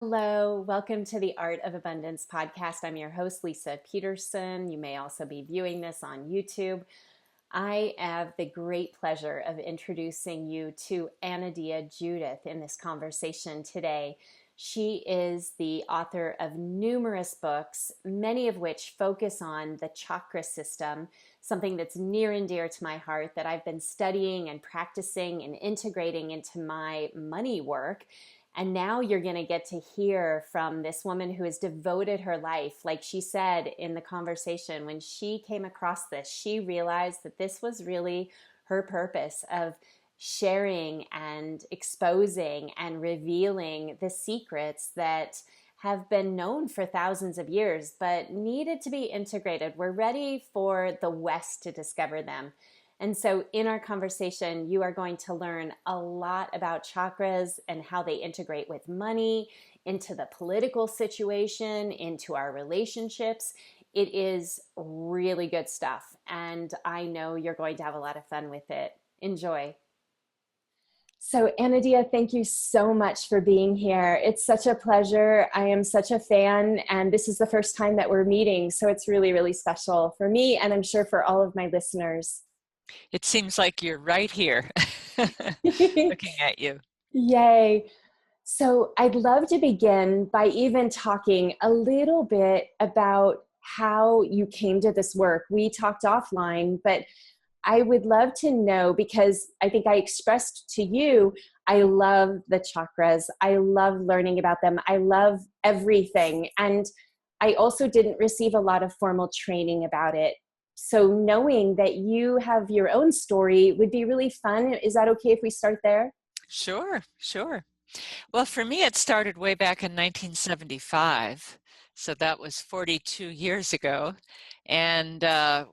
Hello, welcome to the Art of Abundance podcast. I'm your host, Leisa Peterson. You may also be viewing this on YouTube. I have the great pleasure of introducing you to Anodea Judith in this conversation today. She is the author of numerous books, many of which focus on the chakra system, something that's near and dear to my heart that I've been studying and practicing and integrating into my money work. And now you're going to get to hear from this woman who has devoted her life. Like she said in the conversation, when she came across this, she realized that this was really her purpose of sharing and exposing and revealing the secrets that have been known for thousands of years, but needed to be integrated. We're ready for the West to discover them. And so in our conversation, you are going to learn a lot about chakras and how they integrate with money, into the political situation, into our relationships. It is really good stuff. And I know you're going to have a lot of fun with it. Enjoy. So Anodea, thank you so much for being here. It's such a pleasure. I am such a fan, and this is the first time that we're meeting. So it's really, really special for me, and I'm sure for all of my listeners. It seems like you're right here looking at you. Yay. So I'd love to begin by even talking a little bit about how you came to this work. We talked offline, but I would love to know, because I think I expressed to you, I love the chakras. I love learning about them. I love everything. And I also didn't receive a lot of formal training about it. So knowing that you have your own story would be really fun. Is that okay if we start there? Sure, sure. Well, for me, it started way back in 1975. So that was 42 years ago. And Wow.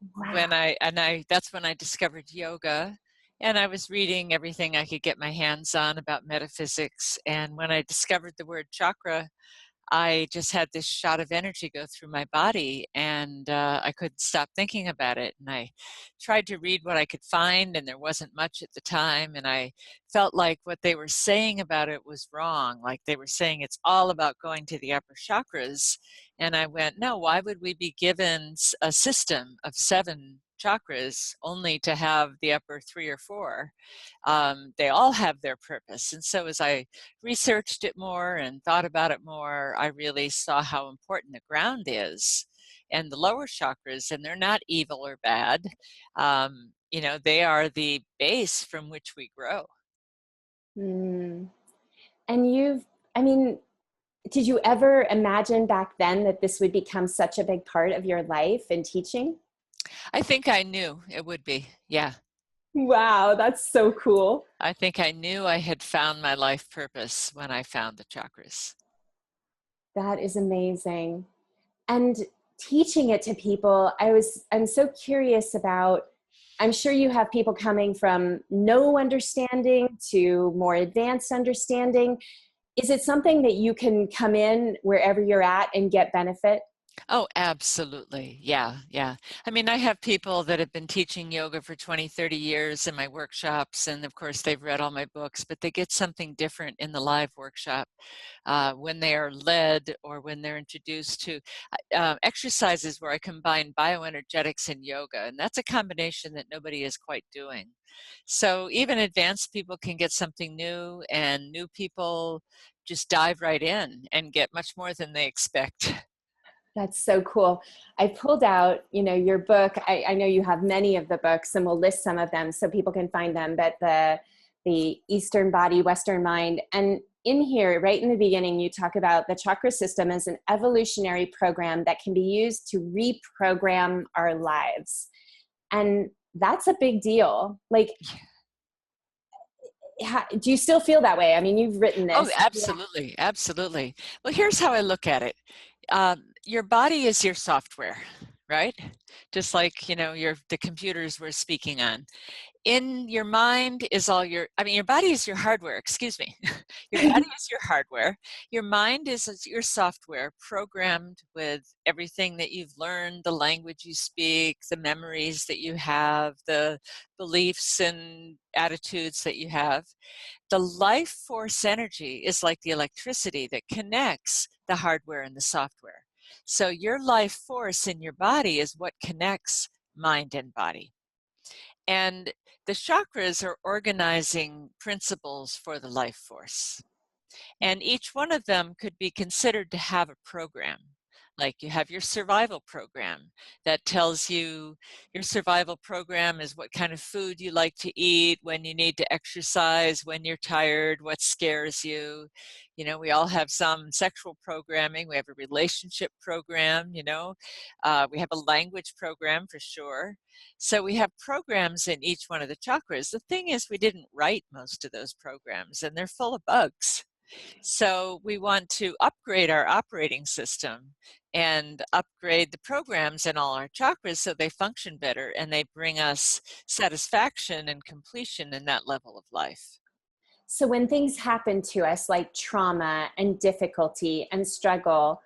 that's when I discovered yoga. And I was reading everything I could get my hands on about metaphysics. And when I discovered the word chakra, I just had this shot of energy go through my body, and I couldn't stop thinking about it. And I tried to read what I could find, and there wasn't much at the time. And I felt like what they were saying about it was wrong. Like they were saying it's all about going to the upper chakras. And I went, no, why would we be given a system of 7 chakras only to have the upper 3 or 4? They all have their purpose. And so as I researched it more and thought about it more, I really saw how important the ground is and the lower chakras, and they're not evil or bad. They are the base from which we grow. Mm. And I mean, did you ever imagine back then that this would become such a big part of your life and teaching? I think I knew it would be. Yeah. Wow, that's so cool. I think I knew I had found my life purpose when I found the chakras. That is amazing. And teaching it to people, I'm so curious about, I'm sure you have people coming from no understanding to more advanced understanding. Is it something that you can come in wherever you're at and get benefit? Oh, absolutely. Yeah, yeah. I mean, I have people that have been teaching yoga for 20, 30 years in my workshops, and of course, they've read all my books, but they get something different in the live workshop when they are led or when they're introduced to exercises where I combine bioenergetics and yoga, and that's a combination that nobody is quite doing. So even advanced people can get something new, and new people just dive right in and get much more than they expect. That's so cool. I pulled out, your book. I know you have many of the books, and we'll list some of them so people can find them. But the Eastern Body, Western Mind, and in here, right in the beginning, you talk about the chakra system as an evolutionary program that can be used to reprogram our lives, and that's a big deal. Like, do you still feel that way? I mean, you've written Oh, this. absolutely, absolutely. Well, here's how I look at it. Your body is your software, right? Just like, the computers we're speaking on. In your mind is all your body is your hardware, excuse me. Your body is your hardware. Your mind is your software, programmed with everything that you've learned, the language you speak, the memories that you have, the beliefs and attitudes that you have. The life force energy is like the electricity that connects the hardware and the software. So your life force in your body is what connects mind and body. And the chakras are organizing principles for the life force. And each one of them could be considered to have a program. Like you have your survival program that tells you your survival program is what kind of food you like to eat, when you need to exercise, when you're tired, what scares you. We all have some sexual programming. We have a relationship program, we have a language program for sure. So we have programs in each one of the chakras. The thing is, we didn't write most of those programs, and they're full of bugs. So we want to upgrade our operating system and upgrade the programs in all our chakras so they function better and they bring us satisfaction and completion in that level of life. So when things happen to us like trauma and difficulty and struggle,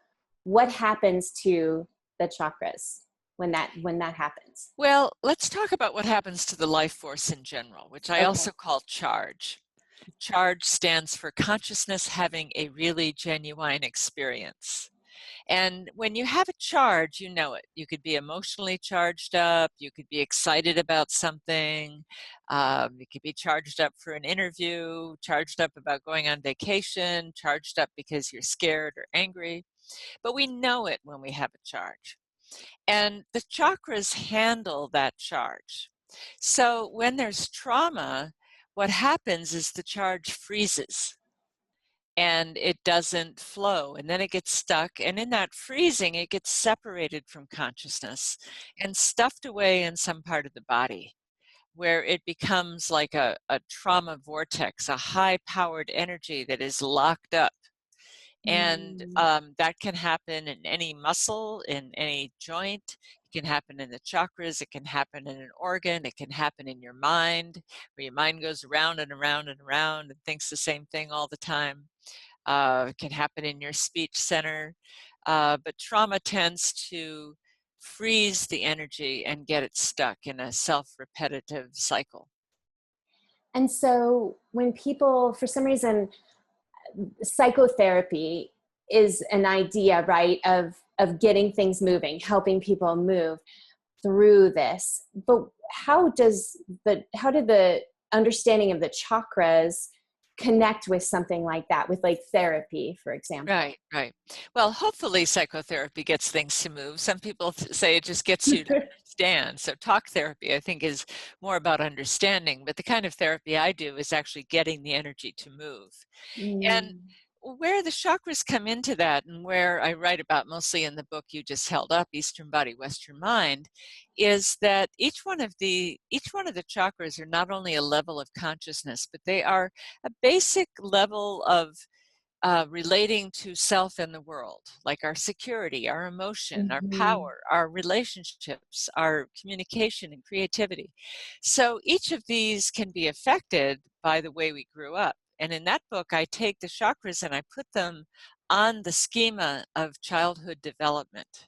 what happens to the chakras when that happens? Well, let's talk about what happens to the life force in general, which I Okay. also call charge. Charge stands for consciousness having a really genuine experience. And when you have a charge, you know it. You could be emotionally charged up. You could be excited about something. You could be charged up for an interview, charged up about going on vacation, charged up because you're scared or angry. But we know it when we have a charge. And the chakras handle that charge. So when there's trauma, what happens is the charge freezes and it doesn't flow, and then it gets stuck, and in that freezing it gets separated from consciousness and stuffed away in some part of the body where it becomes like a trauma vortex, a high-powered energy that is locked up. And Mm. that can happen in any muscle, in any joint. It can happen in the chakras. It can happen in an organ. It can happen in your mind, where your mind goes around and around and around and thinks the same thing all the time. It can happen in your speech center. But trauma tends to freeze the energy and get it stuck in a self-repetitive cycle. And so when people, for some reason, psychotherapy is an idea, right, of getting things moving, helping people move through this. But how did the understanding of the chakras connect with something like that, with like therapy, for example? Right, right. Well, hopefully psychotherapy gets things to move. Some people say it just gets you to understand. So talk therapy, I think, is more about understanding, but the kind of therapy I do is actually getting the energy to move. And Mm. where the chakras come into that, and where I write about mostly in the book you just held up, Eastern Body, Western Mind, is that each one of the chakras are not only a level of consciousness, but they are a basic level of relating to self and the world, like our security, our emotion, our Mhm. power, our relationships, our communication and creativity. So each of these can be affected by the way we grew up. And in that book, I take the chakras and I put them on the schema of childhood development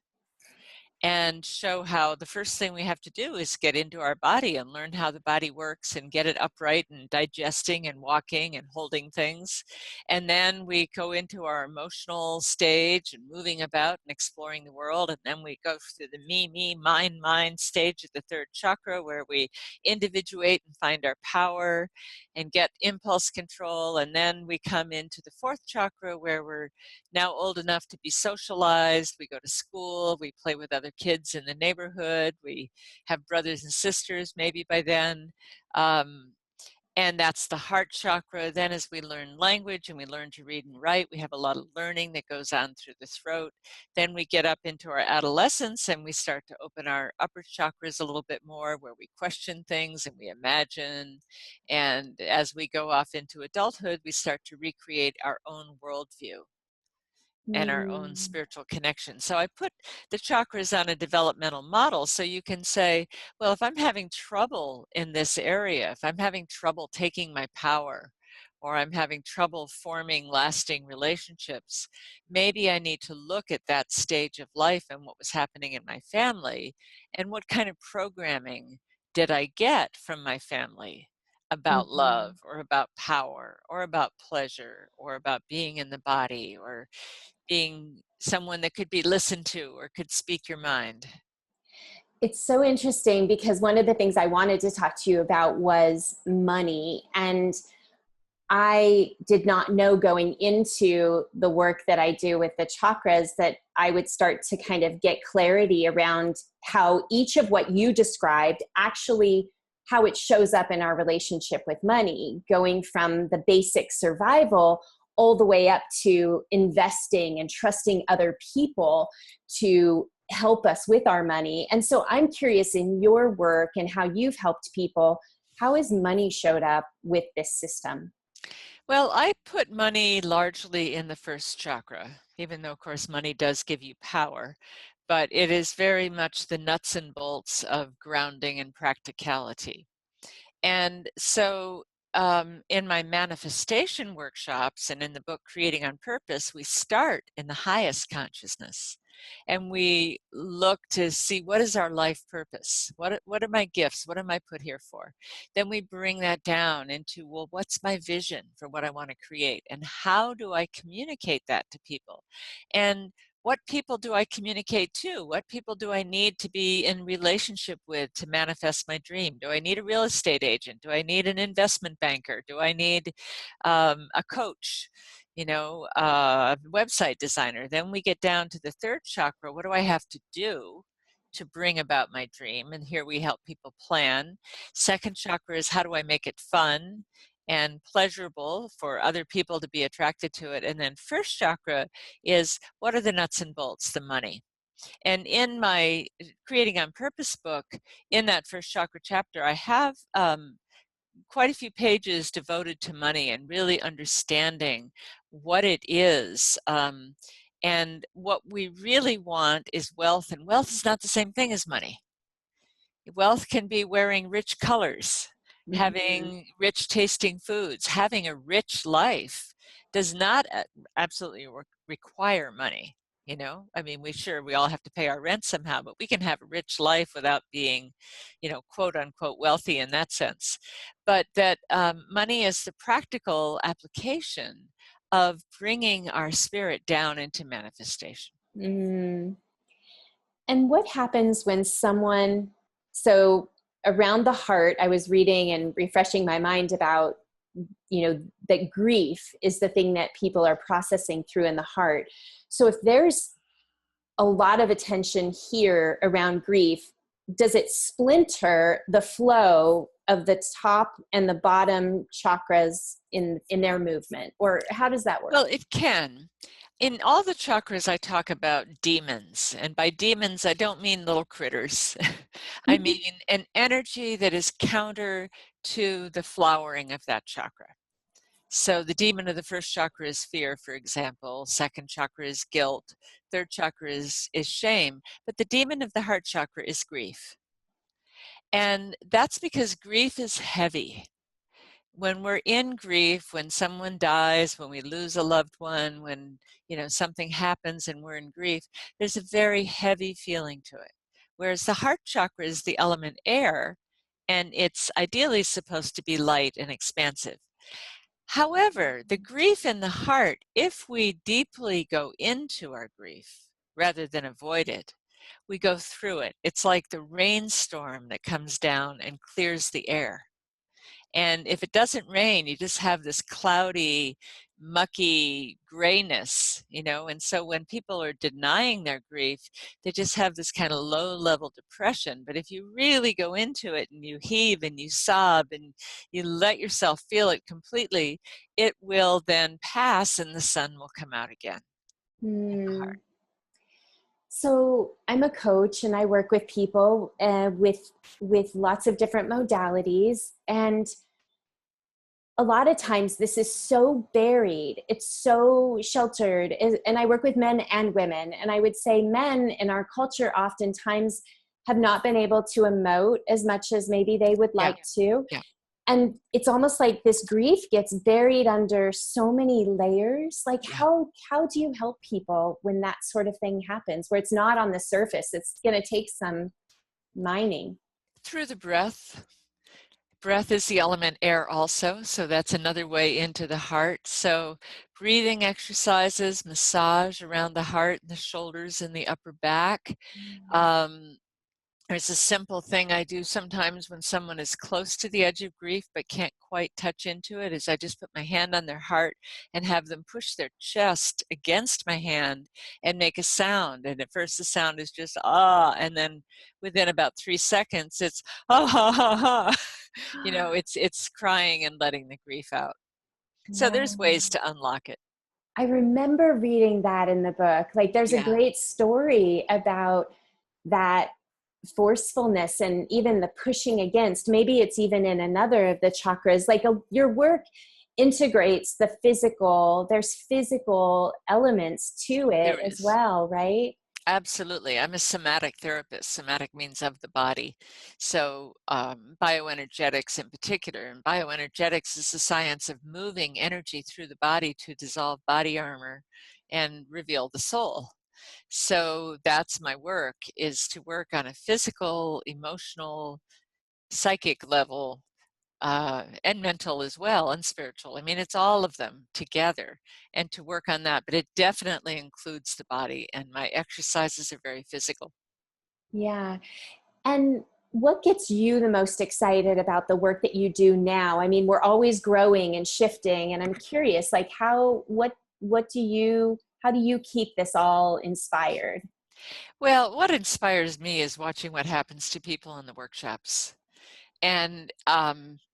and show how the first thing we have to do is get into our body and learn how the body works and get it upright and digesting and walking and holding things. And then we go into our emotional stage and moving about and exploring the world. And then we go through the me, mind stage of the third chakra, where we individuate and find our power and get impulse control. And then we come into the fourth chakra, where we're now old enough to be socialized. We go to school, we play with other kids in the neighborhood, we have brothers and sisters maybe by then. And that's the heart chakra. Then as we learn language and we learn to read and write, we have a lot of learning that goes on through the throat. Then we get up into our adolescence and we start to open our upper chakras a little bit more, where we question things and we imagine. And as we go off into adulthood, we start to recreate our own worldview. and our own Mm. spiritual connection. So I put the chakras on a developmental model so you can say, well, if I'm having trouble in this area, if I'm having trouble taking my power, or I'm having trouble forming lasting relationships, maybe I need to look at that stage of life and what was happening in my family, and what kind of programming did I get from my family about love, Mhm. or about power, or about pleasure, or about being in the body, or being someone that could be listened to or could speak your mind. It's so interesting because one of the things I wanted to talk to you about was money. And I did not know going into the work that I do with the chakras that I would start to kind of get clarity around how each of what you described actually, how it shows up in our relationship with money, going from the basic survival all the way up to investing and trusting other people to help us with our money. And so I'm curious, in your work and how you've helped people, how has money showed up with this system? Well, I put money largely in the first chakra, even though, of course, money does give you power, but it is very much the nuts and bolts of grounding and practicality. And so in my manifestation workshops and in the book Creating on Purpose, we start in the highest consciousness, and we look to see, what is our life purpose? What are my gifts? What am I put here for? Then we bring that down into, well, what's my vision for what I want to create? And how do I communicate that to people? And what people do I communicate to? What people do I need to be in relationship with to manifest my dream? Do I need a real estate agent? Do I need an investment banker? Do I need a coach? A website designer? Then we get down to the third chakra. What do I have to do to bring about my dream? And here we help people plan. Second chakra is, how do I make it fun and pleasurable for other people to be attracted to it? And then first chakra is, what are the nuts and bolts, the money? And in my Creating on Purpose book, in that first chakra chapter, I have quite a few pages devoted to money and really understanding what it is. And what we really want is wealth, and wealth is not the same thing as money. Wealth can be wearing rich colors, Mhm. having rich tasting foods, having a rich life does not absolutely require money. I mean, we all have to pay our rent somehow, but we can have a rich life without being, quote unquote, wealthy in that sense. But that money is the practical application of bringing our spirit down into manifestation. Mm. And what happens when someone, so around the heart, I was reading and refreshing my mind about, that grief is the thing that people are processing through in the heart. So if there's a lot of attention here around grief, does it splinter the flow of the top and the bottom chakras in their movement? Or how does that work? Well, it can. In all the chakras, I talk about demons. And by demons, I don't mean little critters. I mean an energy that is counter to the flowering of that chakra. So the demon of the first chakra is fear, for example. Second chakra is guilt. Third chakra is shame. But the demon of the heart chakra is grief. And that's because grief is heavy. When we're in grief, when someone dies, when we lose a loved one, when something happens and we're in grief, there's a very heavy feeling to it. Whereas the heart chakra is the element air, and it's ideally supposed to be light and expansive. However, the grief in the heart, if we deeply go into our grief rather than avoid it, we go through it. It's like the rainstorm that comes down and clears the air. And if it doesn't rain, you just have this cloudy, mucky grayness, And so when people are denying their grief, they just have this kind of low level depression. But if you really go into it and you heave and you sob and you let yourself feel it completely, it will then pass and the sun will come out again in the Hmm. heart. So I'm a coach and I work with people with lots of different modalities. And a lot of times this is so buried, it's so sheltered. And I work with men and women. And I would say men in our culture oftentimes have not been able to emote as much as maybe they would Yeah. like to. Yeah. And it's almost like this grief gets buried under so many layers. Like Yeah. how do you help people when that sort of thing happens, where it's not on the surface? It's going to take some mining. Through the breath. Breath is the element air also, so that's another way into the heart. So breathing exercises, massage around the heart and the shoulders and the upper back. There's a simple thing I do sometimes when someone is close to the edge of grief but can't quite touch into it, is I just put my hand on their heart and have them push their chest against my hand and make a sound. And at first the sound is just ah, and then within about 3 seconds it's ah ha ha ha. You know, it's crying and letting the grief out. So Yeah. there's ways to unlock it. I remember reading that in the book. Like there's a Yeah. great story about that forcefulness and even the pushing against. Maybe it's even in another of the chakras. Like your work integrates the physical. There's physical elements to it There as is. well, right? Absolutely. I'm a somatic therapist. Somatic means of the body. So bioenergetics in particular. And bioenergetics is the science of moving energy through the body to dissolve body armor and reveal the soul. So that's my work, is to work on a physical, emotional, psychic level, and mental as well, and spiritual. I mean, it's all of them together, and to work on that. But it definitely includes the body, and my exercises are very physical. Yeah. And what gets you the most excited about the work that you do now? I mean, we're always growing and shifting, and I'm curious, like how do you keep this all inspired? Well, what inspires me is watching what happens to people in the workshops. And,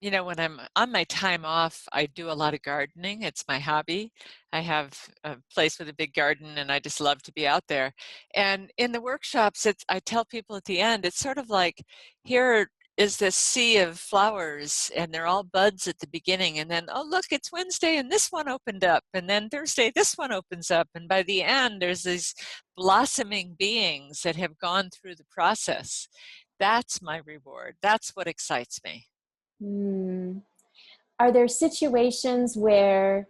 you know, when I'm on my time off, I do a lot of gardening. It's my hobby. I have a place with a big garden and I just love to be out there. And in the workshops, I tell people at the end, it's sort of like, here is this sea of flowers and they're all buds at the beginning. And then, oh, look, it's Wednesday and this one opened up. And then Thursday, this one opens up. And by the end, there's these blossoming beings that have gone through the process. That's my reward. That's what excites me. Hmm. Are there situations where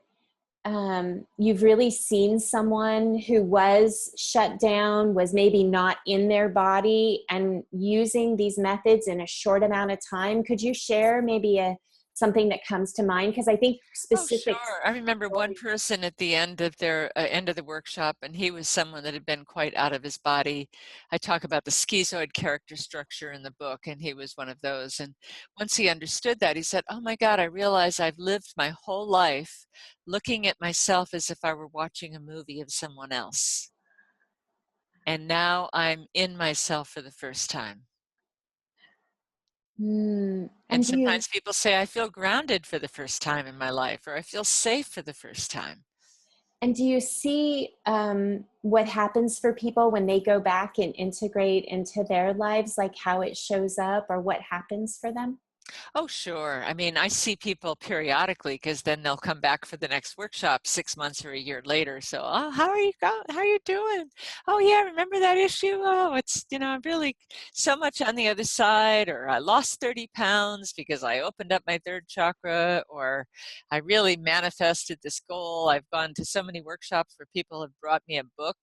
you've really seen someone who was shut down, was maybe not in their body, and using these methods in a short amount of time? Could you share maybe something that comes to mind? Because I think Oh, specific sure. I remember one stories. person at the end of their end of the workshop, and he was someone that had been quite out of his body. I talk about the schizoid character structure in the book, and he was one of those. And once he understood that, he said, "Oh my God, I realize I've lived my whole life looking at myself as if I were watching a movie of someone else. And now I'm in myself for the first time." And And do you sometimes people say, I feel grounded for the first time in my life, or I feel safe for the first time. And do you see what happens for people when they go back and integrate into their lives, like how it shows up or what happens for them? Oh, sure. I mean, I see people periodically because then they'll come back for the next workshop 6 months or a year later. So, oh, how are you going? How are you doing? Oh, yeah, remember that issue? Oh, it's, you know, I'm really so much on the other side, or I lost 30 pounds because I opened up my third chakra, or I really manifested this goal. I've gone to so many workshops where people have brought me a book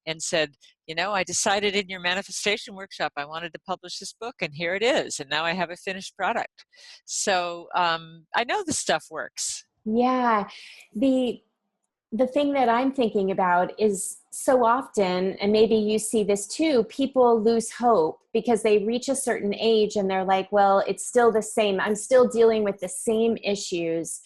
and said, you know, I decided in your manifestation workshop I wanted to publish this book, and here it is. And now I have a finished product. So I know the stuff works. Yeah. The the thing that I'm thinking about is so often, and maybe you see this too, people lose hope because they reach a certain age and they're like, well, it's still the same. I'm still dealing with the same issues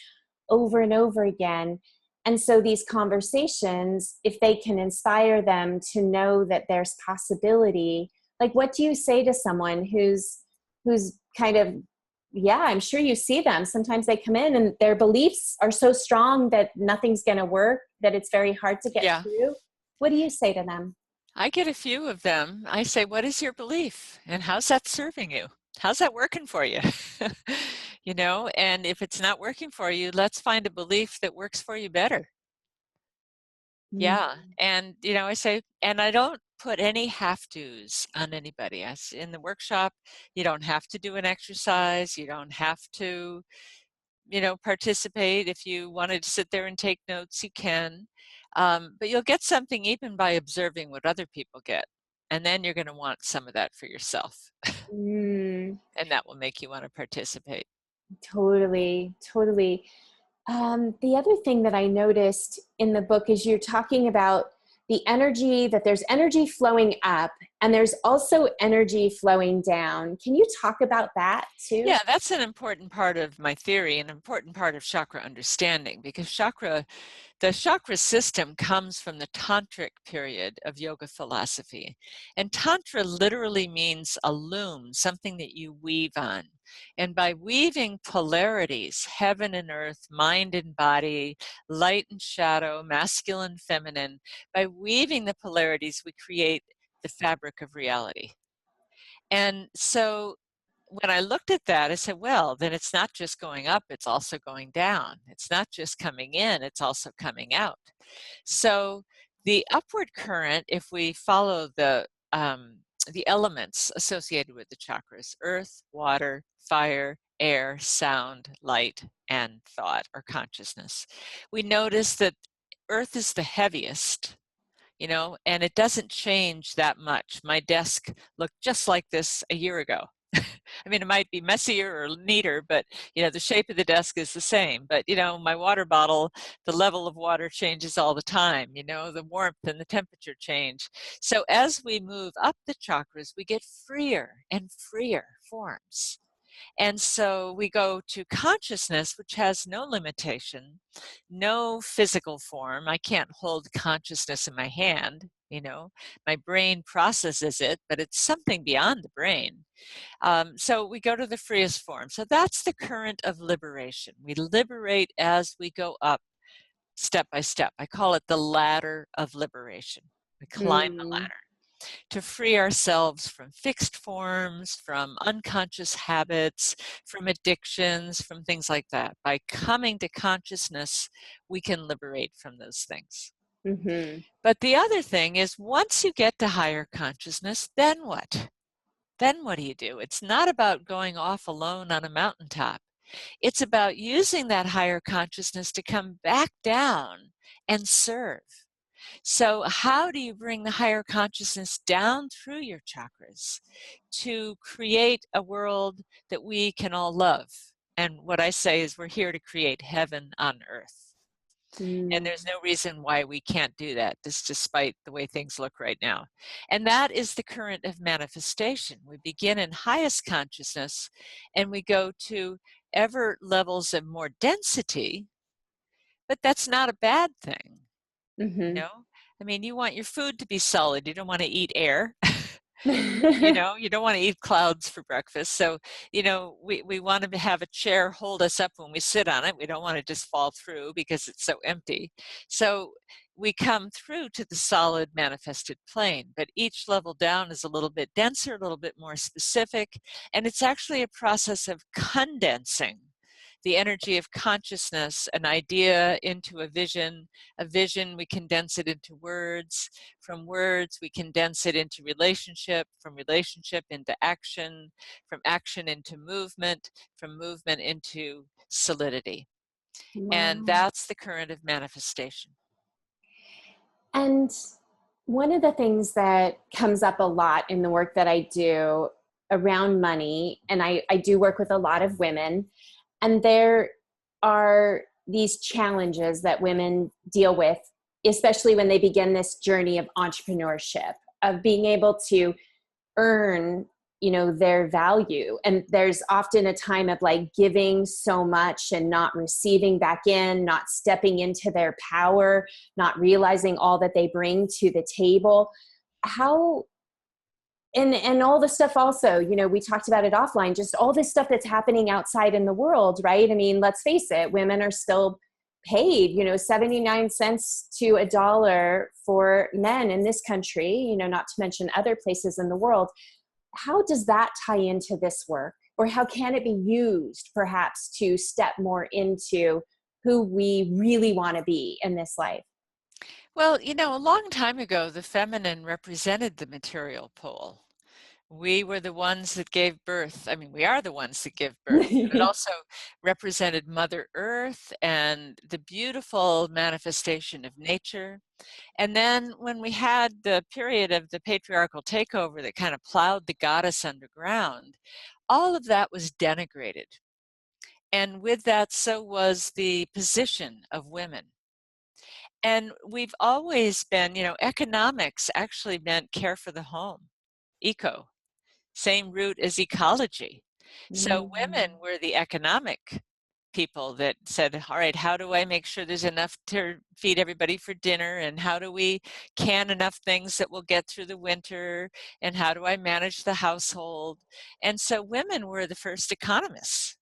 over and over again. And so these conversations, if they can inspire them to know that there's possibility, like what do you say to someone who's kind of, yeah, I'm sure you see them. Sometimes they come in and their beliefs are so strong that nothing's going to work, that it's very hard to get Yeah. through. What do you say to them? I get a few of them. I say, what is your belief? And how's that serving you? How's that working for you? and if it's not working for you, let's find a belief that works for you better. Yeah. And, I say, and I don't put any have-tos on anybody. In the workshop, you don't have to do an exercise. You don't have to, participate. If you wanted to sit there and take notes, you can. But you'll get something even by observing what other people get. And then you're going to want some of that for yourself. Mm. And that will make you want to participate. Totally, totally. The other thing that I noticed in the book is you're talking about the energy, that there's energy flowing up and there's also energy flowing down. Can you talk about that too? Yeah, that's an important part of my theory, an important part of chakra understanding, because the chakra system comes from the tantric period of yoga philosophy. And tantra literally means a loom, something that you weave on. And by weaving polarities, heaven and earth, mind and body, light and shadow, masculine, feminine, by weaving the polarities, we create the fabric of reality. And so when I looked at that, I said, well, then it's not just going up, it's also going down. It's not just coming in, it's also coming out. So the upward current, if we follow the elements associated with the chakras, earth, water, fire, air, sound, light, and thought or consciousness, we notice that earth is the heaviest, and it doesn't change that much. My desk looked just like this a year ago. I mean, it might be messier or neater, but, the shape of the desk is the same. But, my water bottle, the level of water changes all the time, the warmth and the temperature change. So as we move up the chakras, we get freer and freer forms. And so we go to consciousness, which has no limitation, no physical form. I can't hold consciousness in my hand, my brain processes it, but it's something beyond the brain. So we go to the freest form. So that's the current of liberation. We liberate as we go up, step by step. I call it the ladder of liberation. We climb the ladder to free ourselves from fixed forms, from unconscious habits, from addictions, from things like that. By coming to consciousness, we can liberate from those things. Mm-hmm. But the other thing is, once you get to higher consciousness, then what? Then what do you do? It's not about going off alone on a mountaintop. It's about using that higher consciousness to come back down and serve. So how do you bring the higher consciousness down through your chakras to create a world that we can all love? And what I say is we're here to create heaven on earth. And there's no reason why we can't do that, despite the way things look right now. And that is the current of manifestation. We begin in highest consciousness and we go to ever levels of more density, but that's not a bad thing. Mm-hmm. I mean, you want your food to be solid. You don't want to eat air. You don't want to eat clouds for breakfast. So, we want to have a chair hold us up when we sit on it. We don't want to just fall through because it's so empty. So we come through to the solid manifested plane, but each level down is a little bit denser, a little bit more specific. And it's actually a process of condensing the energy of consciousness, an idea into a vision we condense it into words, from words we condense it into relationship, from relationship into action, from action into movement, from movement into solidity. Wow. And that's the current of manifestation. And one of the things that comes up a lot in the work that I do around money, and I do work with a lot of women, and there are these challenges that women deal with, especially when they begin this journey of entrepreneurship, of being able to earn, their value. And there's often a time of like giving so much and not receiving back in, not stepping into their power, not realizing all that they bring to the table. And all the stuff also, we talked about it offline, just all this stuff that's happening outside in the world, right? I mean, let's face it, women are still paid, 79 cents to $1 for men in this country, not to mention other places in the world. How does that tie into this work? or how can it be used perhaps to step more into who we really want to be in this life? Well, a long time ago, the feminine represented the material pole. We were the ones that gave birth. I mean, we are the ones that give birth, but it also represented Mother Earth and the beautiful manifestation of nature. And then when we had the period of the patriarchal takeover that kind of plowed the goddess underground, all of that was denigrated. And with that, so was the position of women. And we've always been, economics actually meant care for the home, eco, same root as ecology. So women Mm. were the economic people that said, all right, how do I make sure there's enough to feed everybody for dinner? And how do we can enough things that will get through the winter? And how do I manage the household? And so women were the first economists.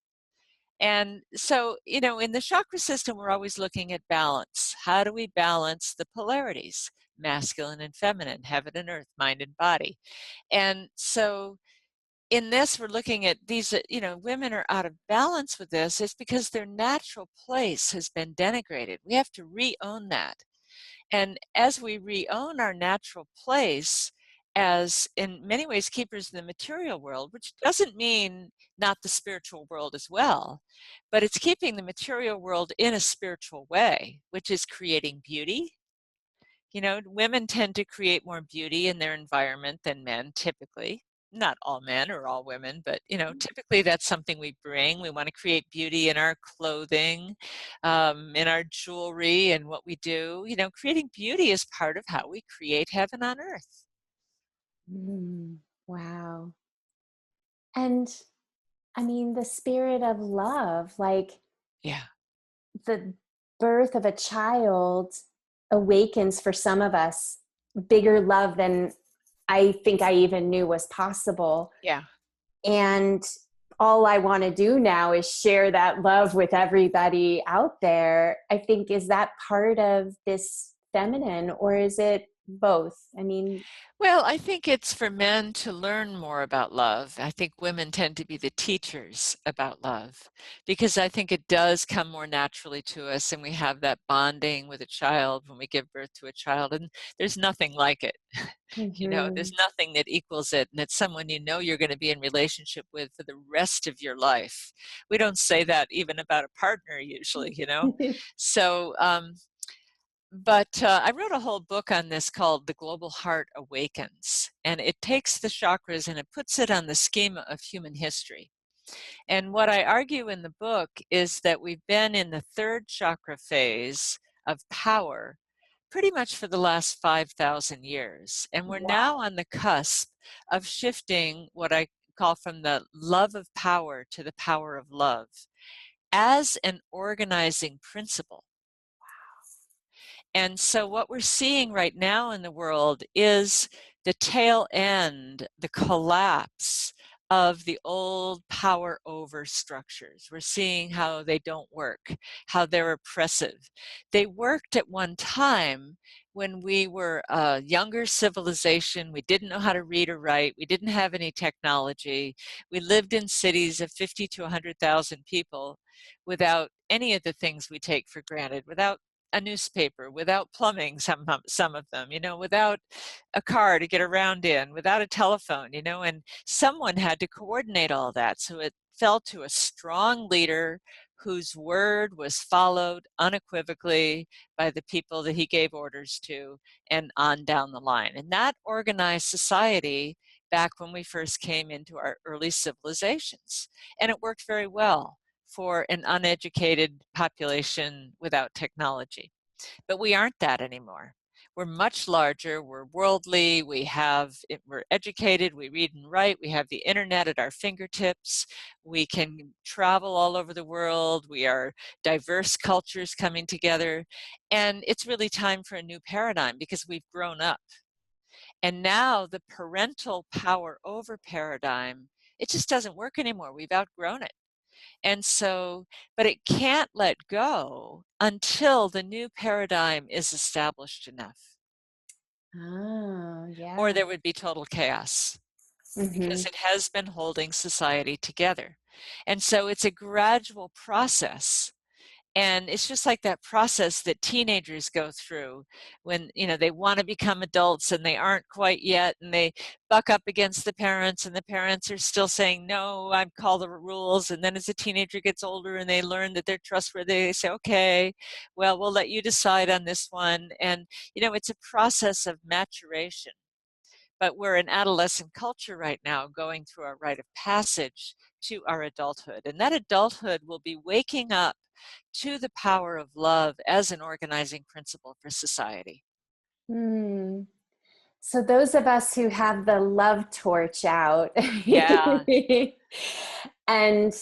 And so, in the chakra system, we're always looking at balance. How do we balance the polarities, masculine and feminine, heaven and earth, mind and body? And so in this, we're looking at these, women are out of balance with this. It's because their natural place has been denigrated. We have to re-own that. And as we re-own our natural place as, in many ways, keepers in the material world, which doesn't mean not the spiritual world as well, but it's keeping the material world in a spiritual way, which is creating beauty. Women tend to create more beauty in their environment than men typically. Not all men or all women, but typically that's something we bring. We want to create beauty in our clothing, in our jewelry, and what we do. Creating beauty is part of how we create heaven on earth. Wow. And I mean, the spirit of love, like Yeah, the birth of a child awakens for some of us bigger love than I think I even knew was possible. yeah. And all I want to do now is share that love with everybody out there. I think, is that part of this feminine, or is it both? I mean, Well, I think it's for men to learn more about love. I think women tend to be the teachers about love because I think it does come more naturally to us, and we have that bonding with a child when we give birth to a child, and there's nothing like it. There's mhm. nothing that equals it, and it's someone you're going to be in relationship with for the rest of your life. We don't say that even about a partner usually. So, but I wrote a whole book on this called The Global Heart Awakens, and it takes the chakras and it puts it on the schema of human history. And what I argue in the book is that we've been in the third chakra phase of power pretty much for the last 5,000 years. And we're now Wow. on the cusp of shifting what I call from the love of power to the power of love as an organizing principle. And so what we're seeing right now in the world is the tail end, the collapse of the old power over structures. We're seeing how they don't work, how they're oppressive. They worked at one time when we were a younger civilization. We didn't know how to read or write. We didn't have any technology. We lived in cities of 50 to 100,000 people without any of the things we take for granted, without a newspaper, without plumbing, some of them, without a car to get around in, without a telephone, and someone had to coordinate all that. So it fell to a strong leader whose word was followed unequivocally by the people that he gave orders to, and on down the line. And that organized society back when we first came into our early civilizations. And it worked very well for an uneducated population without technology. But we aren't that anymore. We're much larger, we're worldly, we're educated, we read and write, we have the internet at our fingertips, we can travel all over the world, we are diverse cultures coming together, and it's really time for a new paradigm because we've grown up. And now the parental power over paradigm, it just doesn't work anymore. We've outgrown it. And so, but it can't let go until the new paradigm is established enough, Oh, or yeah. there would be total chaos. because Mm-hmm. it has been holding society together. And so it's a gradual process. And it's just like that process that teenagers go through when, they want to become adults and they aren't quite yet, and they buck up against the parents, and the parents are still saying, no, I call the rules. And then as a teenager gets older and they learn that they're trustworthy, they say, okay, well, we'll let you decide on this one. And, it's a process of maturation. But we're in adolescent culture right now, going through our rite of passage to our adulthood. And that adulthood will be waking up to the power of love as an organizing principle for society. Mm. So those of us who have the love torch out, Yeah. and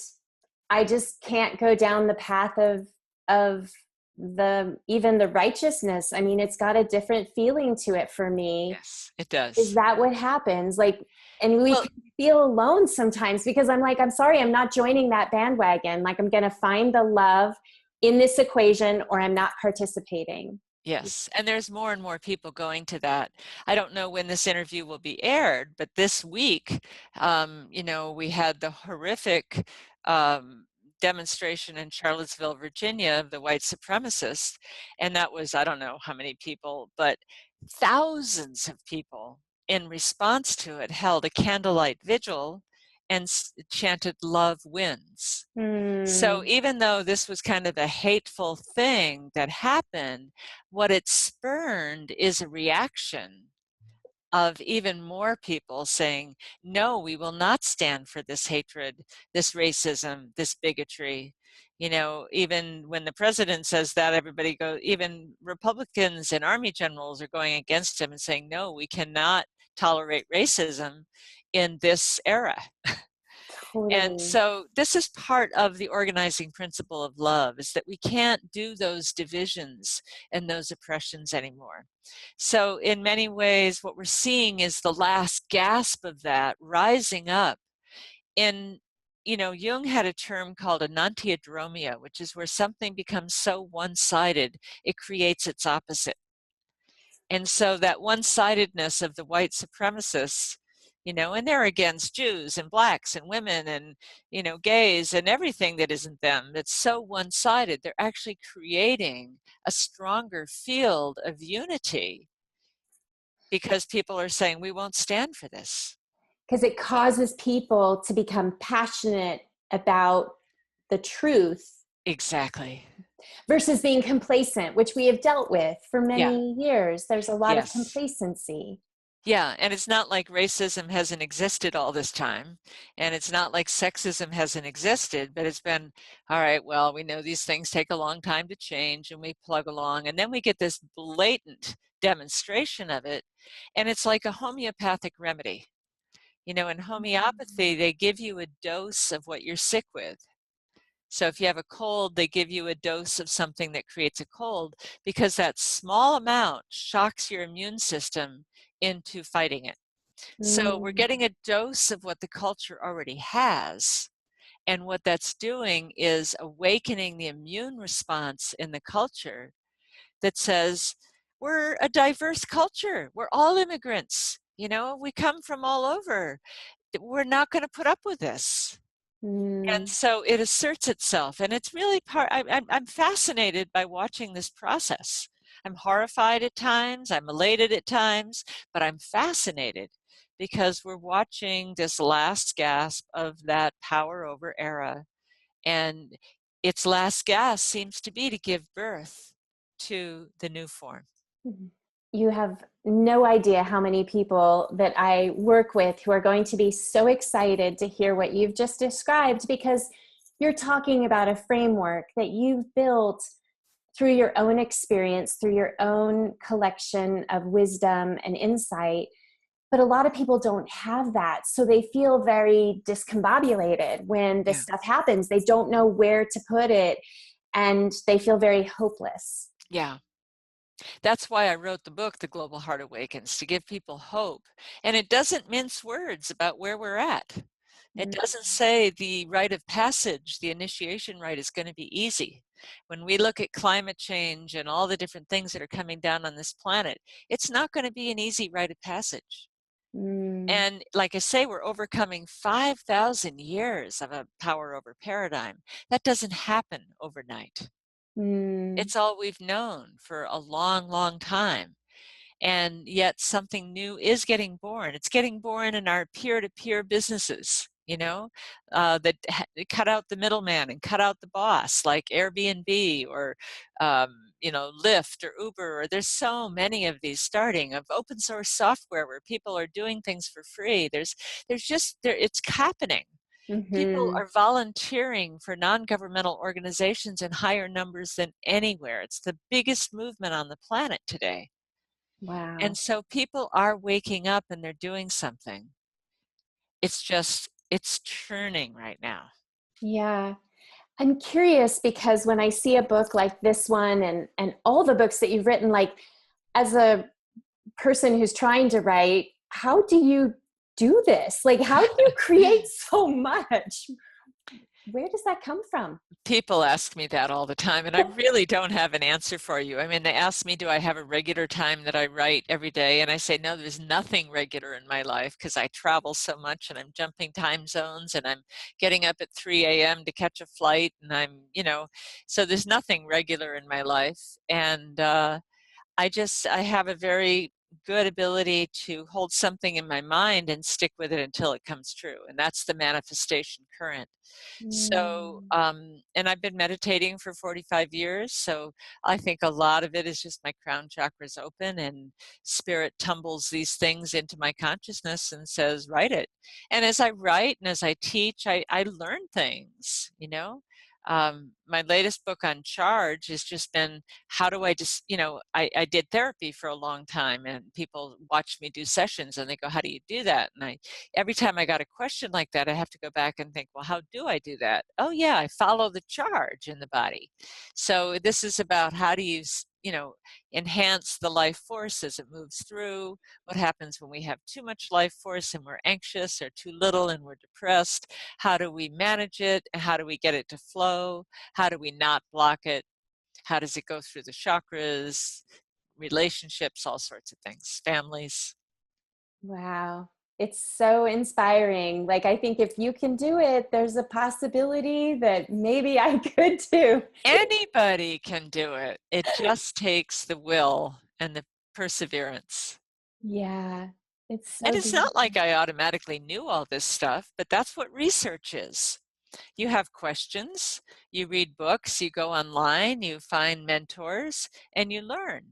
I just can't go down the path of the even the righteousness. I mean, it's got a different feeling to it for me. Yes, it Is does. that what happens? Like, and we Well, can feel alone sometimes because I'm like, I'm sorry, I'm not joining that bandwagon. Like, I'm going to find the love in this equation or I'm not participating. yes, and there's more and more people going to that. I don't know when this interview will be aired, but this week, we had the horrific demonstration in Charlottesville, Virginia, of the white supremacists, and that was, I don't know how many people, but thousands of people in response to it held a candlelight vigil and chanted "Love Wins." So Hmm. even though this was kind of a hateful thing that happened, what it spurned is a reaction of even more people saying, no, we will not stand for this hatred, this racism, this bigotry. Even when the president says that, everybody goes, even Republicans and army generals are going against him and saying, no, we cannot tolerate racism in this era. And Totally. so this is part of the organizing principle of love, is that we can't do those divisions and those oppressions anymore. So in many ways, what we're seeing is the last gasp of that rising up. In, Jung had a term called enantiodromia, which is where something becomes so one-sided, it creates its opposite. And so that one-sidedness of the white supremacists, and they're against Jews and blacks and women and, gays and everything that isn't them. It's so one-sided. They're actually creating a stronger field of unity because people are saying, we won't stand for this. Because it causes people to become passionate about the truth Exactly. versus being complacent, which we have dealt with for Yeah. many years. There's a lot of Yes. complacency. Yeah, and it's not like racism hasn't existed all this time, and it's not like sexism hasn't existed, but it's been, all right, well, we know these things take a long time to change, and we plug along, and then we get this blatant demonstration of it, and it's like a homeopathic remedy. In homeopathy, they give you a dose of what you're sick with. So if you have a cold, they give you a dose of something that creates a cold, because that small amount shocks your immune system into fighting it. So we're Mm. getting a dose of what the culture already has. And what that's doing is awakening the immune response in the culture that says, we're a diverse culture. We're all immigrants. We come from all over. We're not going to put up with this. And Mm. so it asserts itself. And it's really I'm fascinated by watching this process. I'm horrified at times, I'm elated at times, but I'm fascinated because we're watching this last gasp of that power over era. And its last gasp seems to be to give birth to the new form. You have no idea how many people that I work with who are going to be so excited to hear what you've just described, because you're talking about a framework that you've built through your own experience, through your own collection of wisdom and insight. But a lot of people don't have that. So they feel very discombobulated when this Yeah. stuff happens. They don't know where to put it and they feel very hopeless. Yeah. That's why I wrote the book, The Global Heart Awakens, to give people hope. And it doesn't mince words about where we're at. It doesn't say the rite of passage, the initiation rite, is going to be easy. When we look at climate change and all the different things that are coming down on this planet, it's not going to be an easy rite of passage. Mm. And like I say, we're overcoming 5,000 years of a power over paradigm. That doesn't happen overnight. Mm. It's all we've known for a long, long time. And yet something new is getting born. It's getting born in our peer-to-peer businesses, that cut out the middleman and cut out the boss, like Airbnb or Lyft or Uber. Or there's so many of these starting of open source software where people are doing things for free. It's happening. People Mm-hmm. are volunteering for non-governmental organizations in higher numbers than anywhere. It's the biggest movement on the planet today. And Wow. so people are waking up and they're doing something. It's churning right now. Yeah. I'm curious because when I see a book like this one and all the books that you've written, like as a person who's trying to write, how do you do this? Like, how do you create so much? Where does that come from? People ask me that all the time, and I really don't have an answer for you. I mean, they ask me, do I have a regular time that I write every day? And I say, no, there's nothing regular in my life because I travel so much and I'm jumping time zones and I'm getting up at 3 a.m. to catch a flight. And so there's nothing regular in my life. And I have a very good ability to hold something in my mind and stick with it until it comes true. And that's the manifestation current. So, Mm. and I've been meditating for 45 years. So I think a lot of it is just my crown chakras open and spirit tumbles these things into my consciousness and says, write it. And as I write and as I teach, I learn things. My latest book on charge has just been how do I just, I did therapy for a long time and people watch me do sessions and they go, how do you do that? And every time I got a question like that, I have to go back and think, well, how do I do that? Oh yeah, I follow the charge in the body. So this is about how do you, enhance the life force as it moves through. What happens when we have too much life force and we're anxious, or too little and we're depressed? How do we manage it? How do we get it to flow? How do we not block it? How does it go through the chakras, relationships, all sorts of things, families? Wow. It's so inspiring. Like, I think if you can do it, there's a possibility that maybe I could too. Anybody can do it. It just takes the will and the perseverance. Yeah. It's And so it's not beautiful. like I automatically knew all this stuff, but that's what research is. You have questions, you read books, you go online, you find mentors, and you learn.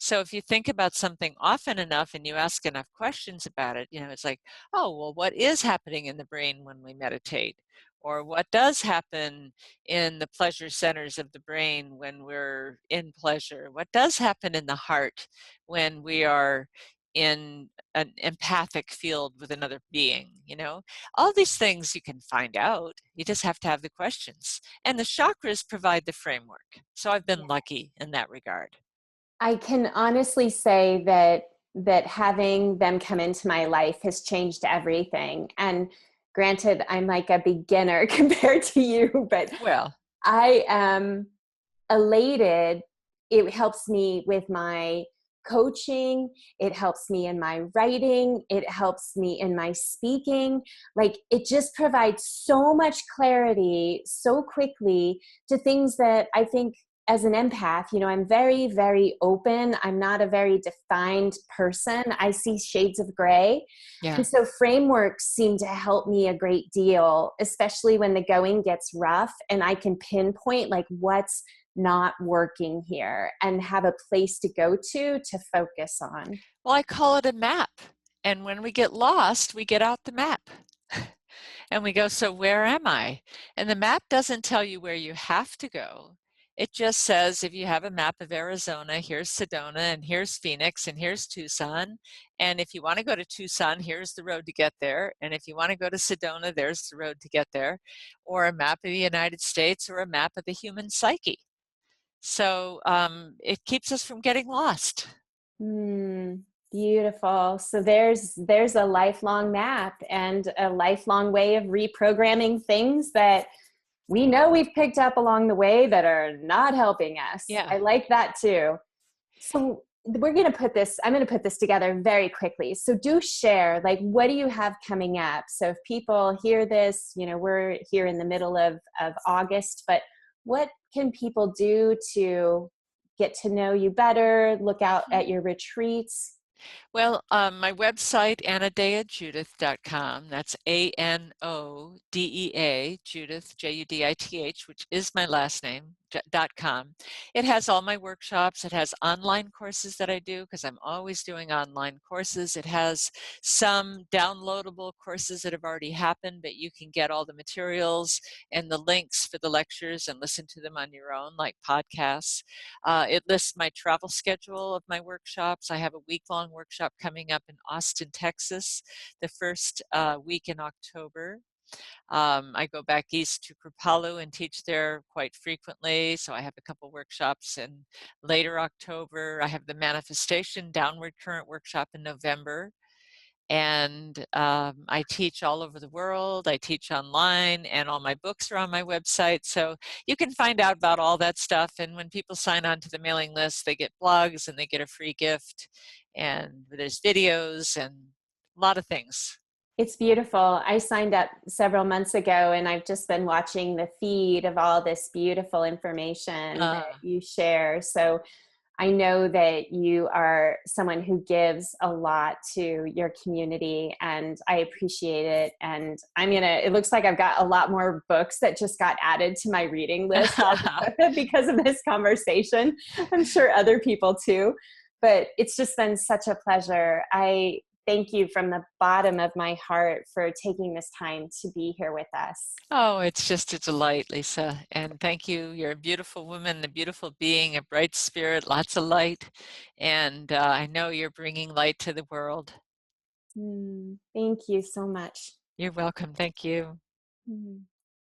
So if you think about something often enough and you ask enough questions about it, it's like, oh, well, what is happening in the brain when we meditate? Or what does happen in the pleasure centers of the brain when we're in pleasure? What does happen in the heart when we are in an empathic field with another being? All these things you can find out. You just have to have the questions. And the chakras provide the framework. So I've been lucky in that regard. I can honestly say that having them come into my life has changed everything. And granted, I'm like a beginner compared to you, but Well, I am elated. It helps me with my coaching. It helps me in my writing. It helps me in my speaking. Like, it just provides so much clarity so quickly to things that I think as an empath, I'm very, very open. I'm not a very defined person. I see shades of gray. yeah. And so frameworks seem to help me a great deal, especially when the going gets rough and I can pinpoint like what's not working here and have a place to go to focus on. Well, I call it a map. And when we get lost, we get out the map. And we go, so where am I? And the map doesn't tell you where you have to go. It just says, if you have a map of Arizona, here's Sedona, and here's Phoenix, and here's Tucson. And if you want to go to Tucson, here's the road to get there. And if you want to go to Sedona, there's the road to get there. Or a map of the United States, or a map of the human psyche. So it keeps us from getting lost. Beautiful. So there's a lifelong map and a lifelong way of reprogramming things that we know we've picked up along the way that are not helping us. Yeah. I like that too. So we're going to put this, I'm going to put this together very quickly. So do share, like, what do you have coming up? So if people hear this, you know, we're here in the middle of August, but what can people do to get to know you better, look out at your retreats? Well, my website, AnodeaJudith.com, that's ANODEA, Judith, Judith, which is my last name, .com. It has all my workshops. It has online courses that I do because I'm always doing online courses. It has some downloadable courses that have already happened, but you can get all the materials and the links for the lectures and listen to them on your own, like podcasts. It lists my travel schedule of my workshops. I have a week-long workshop coming up in Austin, Texas, the first week in October. I go back east to Kripalu and teach there quite frequently. So I have a couple workshops in later October. I have the Manifestation Downward Current workshop in November. And I teach all over the world. I teach online, and all my books are on my website. So you can find out about all that stuff. And when people sign on to the mailing list, they get blogs and they get a free gift. And there's videos and a lot of things. It's beautiful. I signed up several months ago, and I've just been watching the feed of all this beautiful information that you share. So I know that you are someone who gives a lot to your community, and I appreciate it. And it looks like I've got a lot more books that just got added to my reading list because of this conversation. I'm sure other people too, but it's just been such a pleasure. I thank you from the bottom of my heart for taking this time to be here with us. Oh, it's just a delight, Leisa. And thank you. You're a beautiful woman, a beautiful being, a bright spirit, lots of light. And I know you're bringing light to the world. Thank you so much. You're welcome. Thank you.